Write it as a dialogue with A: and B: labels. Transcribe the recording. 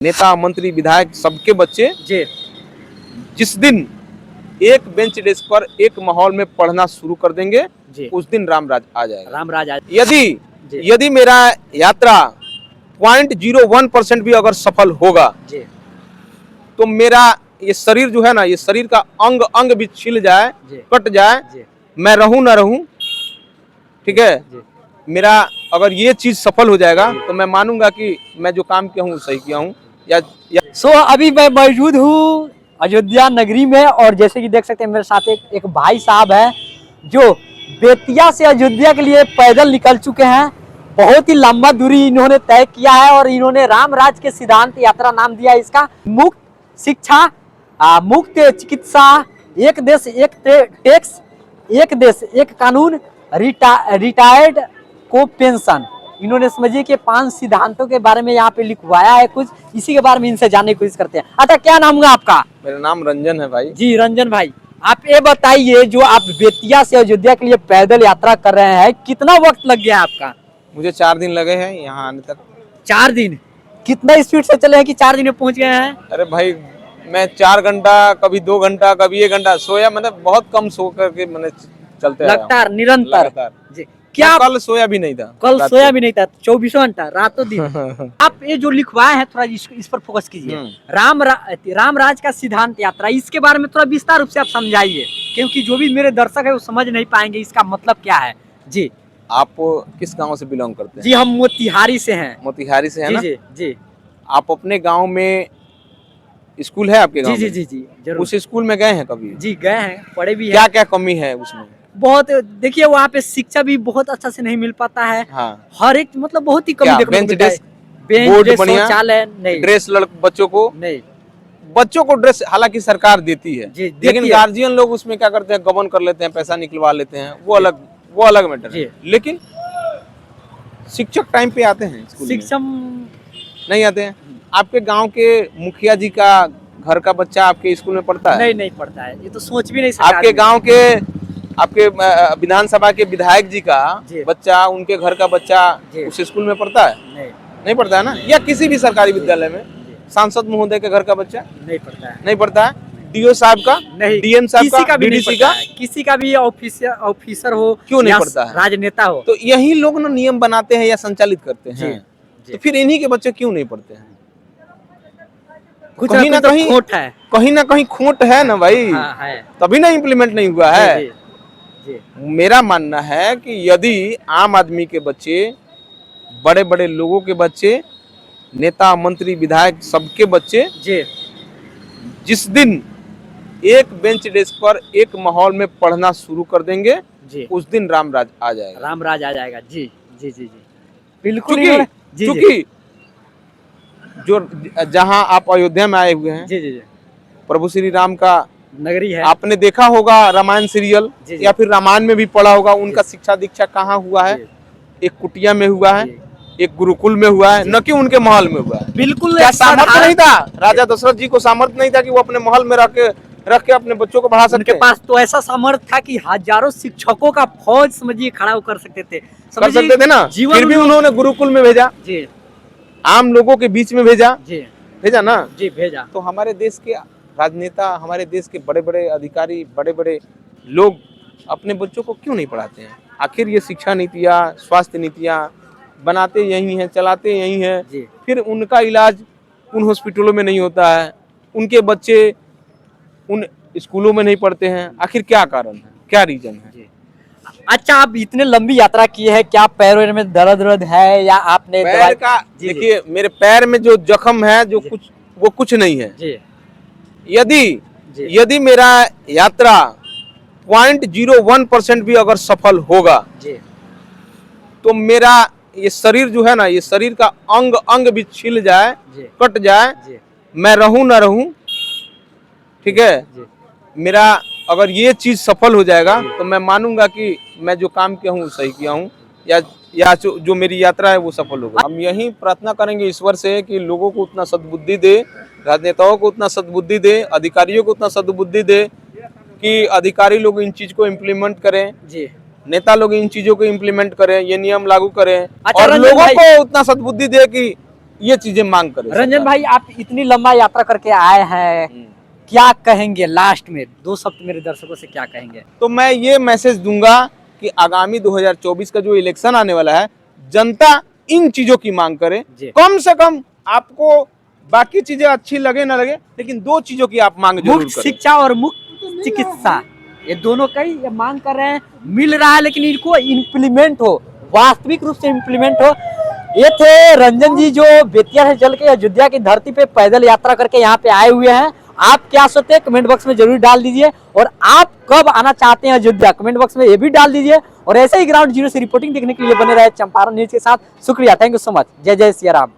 A: नेता मंत्री विधायक सबके बच्चे
B: जी
A: जिस दिन एक बेंच डेस्क पर एक माहौल में पढ़ना शुरू कर देंगे
B: जी
A: उस दिन रामराज आ जाएगा।
B: रामराज आज
A: यदि
B: जी
A: यदि मेरा यात्रा 0.01% भी अगर सफल होगा
B: जी
A: तो मेरा ये शरीर जो है ना, ये शरीर का अंग अंग भी छिल जाए,
B: जी
A: कट जाए,
B: जी
A: मैं रहूं ना रहूं, ठीक है,
B: जी
A: मेरा अगर ये चीज सफल हो जाएगा तो मैं मानूंगा कि मैं जो काम किया हूँ सही किया हूँ। या
B: सो अभी मैं मौजूद हूँ अयोध्या नगरी में और जैसे कि देख सकते हैं मेरे साथ एक भाई साहब है जो बेतिया से अयोध्या के लिए पैदल निकल चुके हैं। बहुत ही लंबा दूरी इन्होंने तय किया है और इन्होंने रामराज के सिद्धांत यात्रा नाम दिया है इसका। मुक्त शिक्षा, मुक्त चिकित्सा, एक देश एक टैक्स, एक देश एक कानून, रिटायर्ड को पेंशन। इन्होंने समझिए कि 5 सिद्धांतों के बारे में यहाँ पे लिखवाया है कुछ, इसी के बारे में इनसे जानने की कोशिश करते हैं। अच्छा, क्या नाम हुआ आपका?
A: मेरा नाम रंजन है भाई।
B: जी रंजन भाई, आप ये बताइए जो आप बेतिया से अयोध्या के लिए पैदल यात्रा कर रहे हैं, कितना वक्त लग गया आपका?
A: मुझे 4 दिन लगे हैं यहाँ आने तक।
B: 4 दिन? कितना स्पीड से चले हैं कि 4 दिन में पहुंच गए हैं?
A: अरे भाई, मैं 4 घंटा, कभी 2 घंटा, कभी 1 घंटा सोया, मतलब बहुत कम सो करके मैंने चलते आया हूँ।
B: लगातार निरंतर?
A: लगातार।
B: जी। क्या
A: कल सोया भी नहीं था?
B: कल सोया भी नहीं था? 24 घंटा रातों दिन। आप ये जो लिखवाए हैं थोड़ा इस पर फोकस कीजिए। रामराज का सिद्धांत यात्रा, इसके बारे में थोड़ा विस्तार रूप से आप समझाइए, क्योंकि जो भी मेरे दर्शक है वो समझ नहीं पाएंगे इसका मतलब क्या है। जी।
A: आप किस गांव से बिलोंग करते हैं?
B: जी हम मोतिहारी से हैं।
A: मोतिहारी से है
B: जी
A: ना?
B: जी जी
A: आप अपने गांव में स्कूल है आपके गांव
B: जी
A: में?
B: जी जी जरूर।
A: उस स्कूल में गए हैं कभी?
B: जी गए हैं, पढ़े भी हैं।
A: क्या क्या कमी है उसमें?
B: बहुत, देखिए वहाँ पे शिक्षा भी बहुत अच्छा से नहीं मिल पाता है।
A: हाँ।
B: हर एक मतलब बहुत ही कमी
A: क्या
B: देखने को
A: बेंच
B: मिलता है।
A: डेस्क,
B: बेंच
A: बोर्ड
B: डेस्क,
A: बढ़िया,
B: शौचालय नहीं,
A: ड्रेस बच्चों को ड्रेस हालांकि सरकार देती है,
B: जी, देती
A: लेकिन
B: है।
A: गार्जियन लोग उसमें क्या करते हैं, गबन कर लेते हैं, पैसा निकलवा लेते हैं, वो अलग मैटर है। लेकिन शिक्षक टाइम पे आते हैं स्कूल में?
B: शिक्षक
A: नहीं आते हैं। आपके गांव के मुखिया जी का घर का बच्चा आपके स्कूल में पढ़ता है?
B: नहीं पढ़ता है, ये तो सोच भी नहीं सकता।
A: आपके गांव के, आपके विधानसभा के विधायक जी का बच्चा, उनके घर का बच्चा उस स्कूल में पढ़ता है? नहीं पढ़ता है ना? या किसी भी सरकारी विद्यालय में सांसद महोदय के घर का बच्चा
B: नहीं पढ़ता है?
A: नहीं पढ़ता है। डीओ साहब का,
B: नहीं,
A: डीएम साहब
B: किसी
A: का,
B: भी नहीं
A: डीडीसी
B: पढ़ता
A: का,
B: है। किसी का भी ऑफिसर हो,
A: क्यों नहीं पढ़ता है?
B: राजनेता हो।
A: तो यही लोग ना नियम बनाते हैं या संचालित करते हैं। तो फिर इन्हीं के बच्चे क्यों नहीं पढ़ते हैं?
B: कुछ
A: कहीं ना कहीं
B: खोट है,
A: कहीं ना कहीं खोट है ना भाई।
B: हाँ, है।
A: तभी ना इम्प्लीमेंट नहीं हुआ है।
B: जी।
A: मेरा मानना है कि यदि आम आदमी के बच्चे, बड़े बड़े लोगों के बच्चे, नेता मंत्री विधायक सबके बच्चे
B: जी
A: जिस दिन एक बेंच डेस्क पर एक माहौल में पढ़ना शुरू कर देंगे जी, उस दिन रामराज आ जाएगा।
B: रामराज आ जाएगा। जी जी जी जी बिल्कुल।
A: क्योंकि जो जहां आप अयोध्या में आए हुए हैं,
B: जी जी जी,
A: प्रभु श्री राम का
B: नगरी है।
A: आपने देखा होगा रामायण सीरियल, या फिर रामायण में भी पढ़ा होगा। उनका शिक्षा दीक्षा कहाँ हुआ है? एक कुटिया में हुआ है, एक गुरुकुल में हुआ है, न कि उनके महल में हुआ है।
B: बिल्कुल।
A: क्या सामर्थ्य नहीं था? राजा दशरथ जी को सामर्थ्य नहीं था कि वो अपने महल में रख के अपने बच्चों को पढ़ा सकते?
B: उनके पास तो ऐसा सामर्थ्य था कि हजारों शिक्षकों का फौज समझिए खड़ा कर सकते थे।
A: कर सकते थे ना? फिर भी उन्होंने गुरुकुल में भेजा जी, आम लोगों के बीच में भेजा जी, भेजा ना जी, भेजा। तो हमारे देश के राजनेता, हमारे देश के बड़े बड़े अधिकारी, बड़े बड़े लोग अपने बच्चों को क्यों नहीं पढ़ाते हैं? आखिर ये शिक्षा नीतियाँ, स्वास्थ्य नीतियाँ बनाते यही हैं, चलाते यही हैं, फिर उनका इलाज उन हॉस्पिटलों में नहीं होता है, उनके बच्चे उन स्कूलों में नहीं पढ़ते हैं। आखिर क्या कारण है, क्या रीजन है?
B: अच्छा, आप इतने लंबी यात्रा किए हैं, क्या पैरों में दर्द है या आपने
A: पैर का? देखिए, मेरे पैर में जो जख्म है, जो कुछ नहीं है जी। यदि मेरा यात्रा 0.01% भी अगर सफल होगा जी, तो मेरा ये शरीर जो है ना, ये शरीर का अंग अंग भी छिल जाए, कट जाए, मैं रहूं ना रहूं, ठीक है, मेरा अगर ये चीज सफल हो जाएगा तो मैं मानूंगा कि मैं जो काम किया हूँ सही किया हूँ, या जो मेरी यात्रा है वो सफल होगा। हम यही प्रार्थना करेंगे ईश्वर से कि लोगों को उतना सद्बुद्धि दे, राजनेताओं को उतना सद्बुद्धि दे, अधिकारियों को उतना सद्बुद्धि दे कि अधिकारी लोग इन चीज को इम्प्लीमेंट करें जी, नेता लोग इन चीजों को इम्प्लीमेंट करें, ये नियम लागू करें। और लोगों को उतना सद्बुद्धि दे कि ये चीजें मांग करे
B: रंजन
A: सरकार।
B: भाई, आप इतनी लंबा यात्रा करके आए हैं, क्या कहेंगे लास्ट में 2 शब्द मेरे दर्शकों से क्या कहेंगे?
A: तो मैं ये मैसेज दूंगा कि आगामी 2024 का जो इलेक्शन आने वाला है, जनता इन चीजों की मांग करे।
B: जी।
A: कम से कम आपको बाकी चीजें अच्छी लगे ना लगे, लेकिन 2 चीजों की आप मांग जरूर
B: मुफ्त
A: करें।
B: शिक्षा और मुफ्त चिकित्सा, ये दोनों का ही ये मांग कर रहे हैं, मिल रहा है, लेकिन इनको इम्प्लीमेंट हो, वास्तविक रूप से इम्प्लीमेंट हो। ये थे रंजन जी, जो बेतिया से चल के अयोध्या की धरती पे पैदल यात्रा करके यहाँ पे आए हुए हैं। आप क्या सोचते हैं कमेंट बॉक्स में जरूर डाल दीजिए, और आप कब आना चाहते हैं अयोध्या कमेंट बॉक्स में ये भी डाल दीजिए। और ऐसे ही ग्राउंड जीरो से रिपोर्टिंग देखने के लिए बने रहे चंपारण न्यूज के साथ। शुक्रिया, थैंक यू सो मच। जय जय सिया राम।